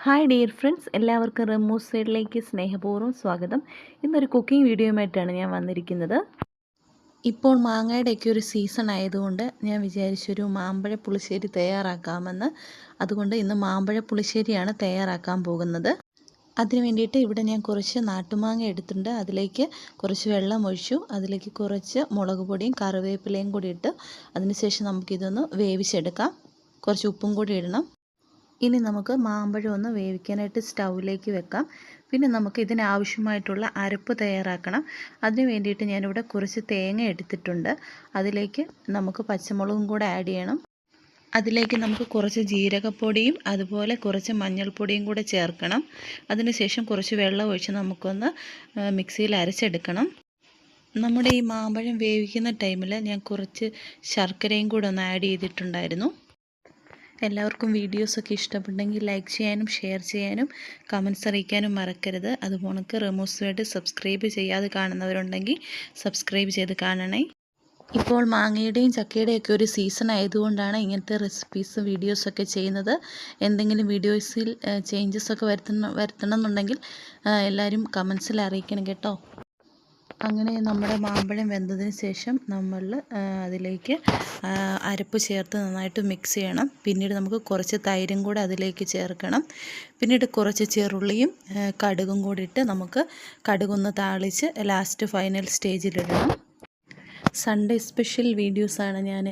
Hi dear friends, എല്ലാവർക്കും റമ്മൂസ് സൈഡിലേക്ക് സ്നേഹപൂർവ്വം സ്വാഗതം. ഇന്നൊരു കുക്കിംഗ് വീഡിയോയുമായിട്ടാണ് ഞാൻ വന്നിരിക്കുന്നത്. ഇപ്പോൾ മാങ്ങയുടെയൊക്കെ ഒരു സീസൺ ആയതുകൊണ്ട് ഞാൻ വിചാരിച്ചൊരു മാമ്പഴ പുളിശ്ശേരി തയ്യാറാക്കാമെന്ന്. അതുകൊണ്ട് ഇന്ന് മാമ്പഴ പുളിശ്ശേരിയാണ് തയ്യാറാക്കാൻ പോകുന്നത്. അതിന് വേണ്ടിയിട്ട് ഇവിടെ ഞാൻ കുറച്ച് നാട്ടുമാങ്ങ എടുത്തിട്ടുണ്ട്. അതിലേക്ക് കുറച്ച് വെള്ളം ഒഴിച്ചു. അതിലേക്ക് കുറച്ച് മുളക് പൊടിയും കറിവേപ്പിലയും കൂടി ഇട്ട് അതിനുശേഷം നമുക്കിതൊന്ന് വേവിച്ചെടുക്കാം. കുറച്ച് ഉപ്പും കൂടി ഇടണം. ഇനി നമുക്ക് മാമ്പഴം ഒന്ന് വേവിക്കാനായിട്ട് സ്റ്റൗവിലേക്ക് വെക്കാം. പിന്നെ നമുക്ക് ഇതിനാവശ്യമായിട്ടുള്ള അരപ്പ് തയ്യാറാക്കണം. അതിന് വേണ്ടിയിട്ട് ഞാനിവിടെ കുറച്ച് തേങ്ങ എടുത്തിട്ടുണ്ട്. അതിലേക്ക് നമുക്ക് പച്ചമുളകും കൂടെ ആഡ് ചെയ്യണം. അതിലേക്ക് നമുക്ക് കുറച്ച് ജീരകപ്പൊടിയും അതുപോലെ കുറച്ച് മഞ്ഞൾപ്പൊടിയും കൂടെ ചേർക്കണം. അതിനുശേഷം കുറച്ച് വെള്ളം ഒഴിച്ച് നമുക്കൊന്ന് മിക്സിയിൽ അരച്ചെടുക്കണം. നമ്മുടെ ഈ മാമ്പഴം വേവിക്കുന്ന ടൈമിൽ ഞാൻ കുറച്ച് ശർക്കരയും കൂടെ ഒന്ന് ആഡ് ചെയ്തിട്ടുണ്ടായിരുന്നു. എല്ലാവർക്കും വീഡിയോസൊക്കെ ഇഷ്ടപ്പെട്ടെങ്കിൽ ലൈക്ക് ചെയ്യാനും ഷെയർ ചെയ്യാനും കമൻറ്റ്സ് അറിയിക്കാനും മറക്കരുത്. അതുപോലെ റമൂസുമായിട്ട് സബ്സ്ക്രൈബ് ചെയ്യാതെ കാണുന്നവരുണ്ടെങ്കിൽ സബ്സ്ക്രൈബ് ചെയ്ത് കാണണേ. ഇപ്പോൾ മാങ്ങയുടെയും ചക്കയുടെയും ഒക്കെ ഒരു സീസൺ ആയതുകൊണ്ടാണ് ഇങ്ങനത്തെ റെസിപ്പീസ് വീഡിയോസൊക്കെ ചെയ്യുന്നത്. എന്തെങ്കിലും വീഡിയോസിൽ ചേഞ്ചസൊക്കെ വരുത്തണം എന്നുണ്ടെങ്കിൽ എല്ലാവരും കമൻസിൽ അറിയിക്കണം കേട്ടോ. അങ്ങനെ നമ്മുടെ മാമ്പഴം വെന്തതിന് ശേഷം നമ്മൾ അതിലേക്ക് അരപ്പ് ചേർത്ത് നന്നായിട്ട് മിക്സ് ചെയ്യണം. പിന്നീട് നമുക്ക് കുറച്ച് തൈരും കൂടെ അതിലേക്ക് ചേർക്കണം. പിന്നീട് കുറച്ച് ചെറുള്ളിയും കടുകും കൂടി ഇട്ട് നമുക്ക് കടുകൊന്ന് താളിച്ച് ലാസ്റ്റ് ഫൈനൽ സ്റ്റേജിലിടണം. സൺഡേ സ്പെഷ്യൽ വീഡിയോസാണ് ഞാൻ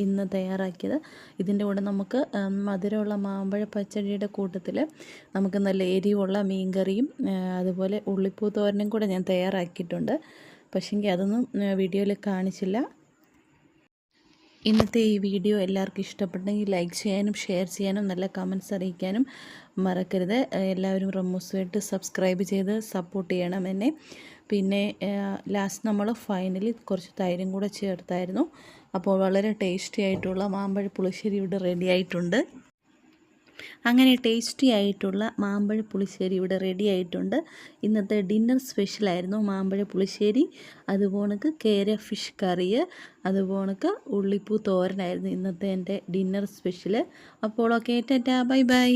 ഇന്ന് തയ്യാറാക്കിയത്. ഇതിൻ്റെ കൂടെ നമുക്ക് മധുരമുള്ള മാമ്പഴ പച്ചടിയുടെ കൂട്ടത്തിൽ നമുക്ക് നല്ല എരിവുള്ള മീൻകറിയും അതുപോലെ ഉള്ളിപ്പൂ തോരനും കൂടെ ഞാൻ തയ്യാറാക്കിയിട്ടുണ്ട്. പക്ഷേങ്കിൽ അതൊന്നും വീഡിയോയിൽ കാണിച്ചില്ല. ഇന്നത്തെ ഈ വീഡിയോ എല്ലാവർക്കും ഇഷ്ടപ്പെട്ടെങ്കിൽ ലൈക്ക് ചെയ്യാനും ഷെയർ ചെയ്യാനും നല്ല കമൻറ്റ്സ് അറിയിക്കാനും മറക്കരുത്. എല്ലാവരും റമ്മൂസുമായിട്ട് സബ്സ്ക്രൈബ് ചെയ്ത് സപ്പോർട്ട് ചെയ്യണം എന്നെ. പിന്നെ ലാസ്റ്റ് നമ്മൾ ഫൈനലി കുറച്ച് തൈരും കൂടെ ചേർത്തായിരുന്നു. അപ്പോൾ വളരെ ടേസ്റ്റി ആയിട്ടുള്ള മാമ്പഴ പുളിശ്ശേരി ഇവിടെ റെഡി ആയിട്ടുണ്ട്. അങ്ങനെ ടേസ്റ്റി ആയിട്ടുള്ള മാമ്പഴ പുളിശ്ശേരി ഇവിടെ റെഡി ആയിട്ടുണ്ട്. ഇന്നത്തെ ഡിന്നർ സ്പെഷ്യലായിരുന്നു മാമ്പഴ പുളിശ്ശേരി. അതുപോലെ കേര ഫിഷ് കറി, അതുപോലെ ഉള്ളിപ്പൂ തോരനായിരുന്നു ഇന്നത്തെ എൻ്റെ ഡിന്നർ സ്പെഷ്യൽ. അപ്പോൾ ഓക്കെ, ടാറ്റാ, ബൈ ബൈ.